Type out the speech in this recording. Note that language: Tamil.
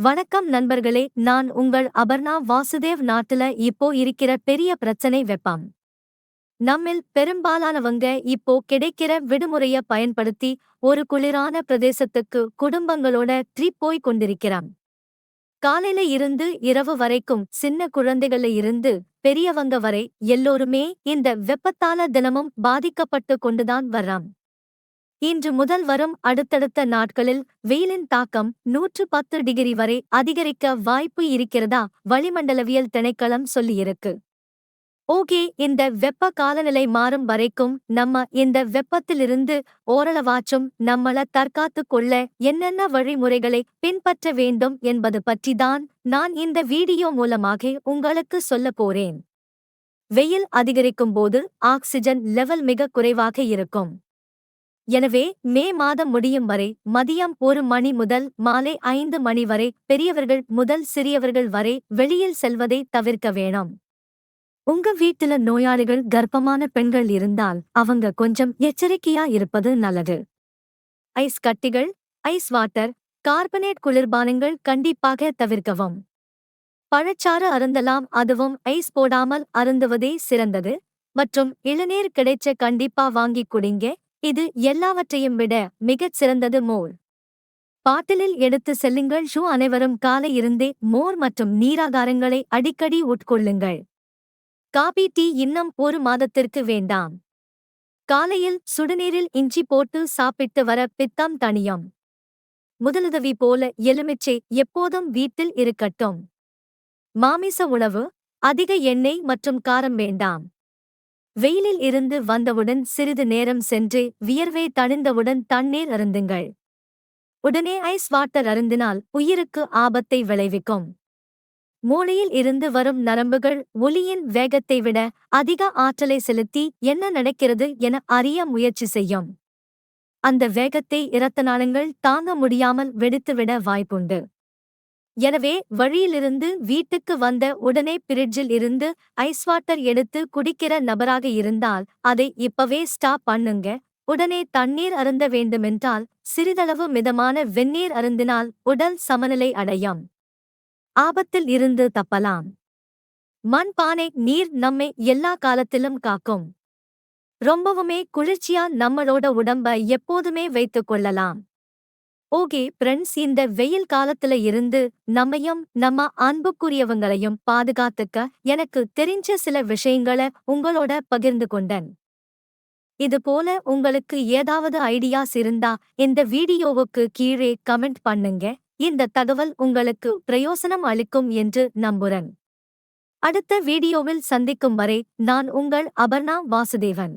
வணக்கம் நண்பர்களே, நான் உங்கள் அபர்ணா வாசுதேவ். நாட்டுல இப்போ இருக்கிற பெரிய பிரச்சனை வெப்பம். நம்மில் பெரும்பாலானவங்க இப்போ கிடைக்கிற விடுமுறைய பயன்படுத்தி ஒரு குளிரான பிரதேசத்துக்கு குடும்பங்களோட ட்ரிப் போய் கொண்டிருக்கிறான். காலையில இருந்து இரவு வரைக்கும் சின்ன குழந்தைகள்ல இருந்து பெரியவங்க வரை எல்லோருமே இந்த வெப்பத்தால தினமும் பாதிக்கப்பட்டு கொண்டுதான் வர்றாம். இன்று முதல் வரும் அடுத்தடுத்த நாட்களில் வெயிலின் தாக்கம் 110 டிகிரி வரை அதிகரிக்க வாய்ப்பு இருக்கிறதா வளிமண்டலவியல் திணைக்களம் சொல்லியிருக்கு. ஓகே, இந்த வெப்ப காலநிலை மாறும் வரைக்கும் நம்ம இந்த வெப்பத்திலிருந்து ஓரளவாச்சும் நம்மள தற்காத்துக் கொள்ள என்னென்ன வழிமுறைகளை பின்பற்ற வேண்டும் என்பது பற்றிதான் நான் இந்த வீடியோ மூலமாக உங்களுக்கு சொல்லப் போறேன். வெயில் அதிகரிக்கும் போது ஆக்சிஜன் லெவல் மிக குறைவாக இருக்கும். எனவே மே மாதம் முடியும் வரை மதியம் 1 மணி முதல் மாலை 5 மணி வரை பெரியவர்கள் முதல் சிறியவர்கள் வரை வெளியில் செல்வதை தவிர்க்க வேணும். உங்க வீட்டுல நோயாளிகள் கர்ப்பமான பெண்கள் இருந்தால் அவங்க கொஞ்சம் எச்சரிக்கையா இருப்பது நல்லது. ஐஸ் கட்டிகள், ஐஸ் வாட்டர், கார்பனேட் குளிர்பானங்கள் கண்டிப்பாக தவிர்க்கவும். பழச்சாறு அருந்தலாம், அதுவும் ஐஸ் போடாமல் அருந்துவதே சிறந்தது. மற்றும் இளநீர் கிடைச்ச கண்டிப்பா வாங்கிக் குடிங்க. இது எல்லாவற்றையும் விட மிகச் சிறந்தது மோர். பாட்டிலில் எடுத்து செல்லுங்கள். அனைவரும் காலை இருந்தே மோர் மற்றும் நீராகாரங்களை அடிக்கடி உட்கொள்ளுங்கள். காபி, டீ இன்னும் 1 மாதத்திற்கு வேண்டாம். காலையில் சுடுநீரில் இஞ்சி போட்டு சாப்பிட்டு வர பித்தம் தணியும். முதலுதவி போல எலுமிச்சை எப்போதும் வீட்டில் இருக்கட்டும். மாமிச உணவு, அதிக எண்ணெய் மற்றும் காரம் வேண்டாம். வெயிலில் இருந்து வந்தவுடன் சிறிது நேரம் சென்று வியர்வை தணிந்தவுடன் தண்ணீர் அருந்துங்கள். உடனே ஐஸ் வாட்டர் அருந்தினால் உயிருக்கு ஆபத்தை விளைவிக்கும். மூளையில் இருந்து வரும் நரம்புகள் ஒலியின் வேகத்தை விட அதிக ஆற்றலை செலுத்தி என்ன நடக்கிறது என அறிய முயற்சி செய்யும். அந்த வேகத்தை இரத்த நாளங்கள் தாங்க முடியாமல் வெடித்துவிட வாய்ப்புண்டு. எனவே வழியிலிருந்து வீட்டுக்கு வந்த உடனே பிரிட்ஜில் இருந்து ஐஸ் வாட்டர் எடுத்து குடிக்கிற நபராக இருந்தால் அதை இப்பவே ஸ்டாப் பண்ணுங்க. உடனே தண்ணீர் அருந்த வேண்டுமென்றால் சிறிதளவு மிதமான வெந்நீர் அருந்தினால் உடல் சமநிலை அடையும். ஆபத்தில் இருந்து தப்பலாம். மண்பானை நீர் நம்மை எல்லா காலத்திலும் காக்கும். ரொம்பவுமே குளிர்ச்சியா நம்மளோட உடம்ப எப்போதுமே வைத்துக் கொள்ளலாம். ஓகே ஃப்ரெண்ட்ஸ், இந்த வெயில் காலத்துல இருந்து நம்மையும் நம்ம அன்புக்குரியவங்களையும் பாதுகாத்துக்க எனக்கு தெரிஞ்ச சில விஷயங்களை உங்களோட பகிர்ந்து கொண்டேன். இது போல உங்களுக்கு ஏதாவது ஐடியாஸ் இருந்தா இந்த வீடியோவுக்கு கீழே கமெண்ட் பண்ணுங்க. இந்த தகவல் உங்களுக்கு பிரயோசனம் அளிக்கும் என்று நம்புறேன். அடுத்த வீடியோவில் சந்திக்கும் வரை நான் உங்கள் அபர்ணா வாசுதேவன்.